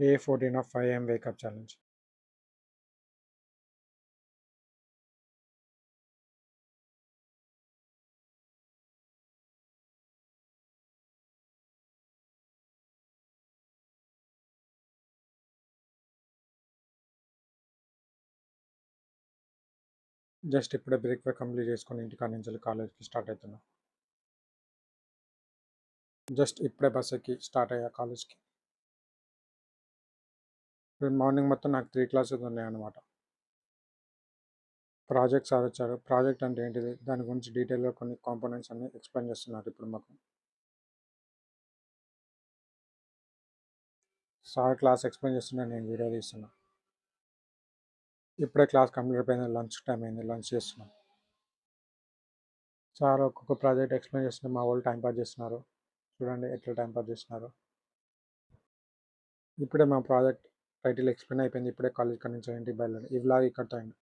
Day 14 of 5 a.m. wake up challenge. Just ఇప్పుడే breakfast complete చేసుకొని ఇంటికాడ నుంచి కాలేజ్కి స్టార్ట్ అవుతున్నా. జస్ట్ ఇప్పుడే బస్ ఎక్కి స్టార్ట్ అయ్యా కాలేజ్కి. మార్నింగ్ మొత్తం నాకు 3 క్లాసెస్ ఉన్నాయన్నమాట. ప్రాజెక్ట్ సార్ వచ్చారు. ప్రాజెక్ట్ అంటే ఏంటిది, దాని గురించి డీటెయిల్గా కొన్ని కాంపోనెంట్స్ అన్ని ఎక్స్ప్లెయిన్ చేస్తున్నారు ఇప్పుడు మాకు. సార్ క్లాస్ ఎక్స్ప్లెయిన్ చేస్తున్నా, నేను వీడియో తీస్తున్నా. ఇప్పుడే క్లాస్ కంప్లీట్ అయిపోయింది, లంచ్ టైం అయింది, లంచ్ చేస్తున్నాం. సార్ ఒక్కొక్క ప్రాజెక్ట్ ఎక్స్ప్లెయిన్ చేస్తున్నా, మా వాళ్ళు టైం పాస్ చేస్తున్నారు. చూడండి ఎట్లా టైం పాస్ చేస్తున్నారు. ఇప్పుడే మా ప్రాజెక్ట్ టైటిల్ ఎక్స్ప్లెయిన్ అయిపోయింది. ఇప్పుడే కాలేజ్ కాడ నుంచి ఇంటికి బయలుదేరి ఈ వ్లాగ్ ఇక్కడితో అయింది.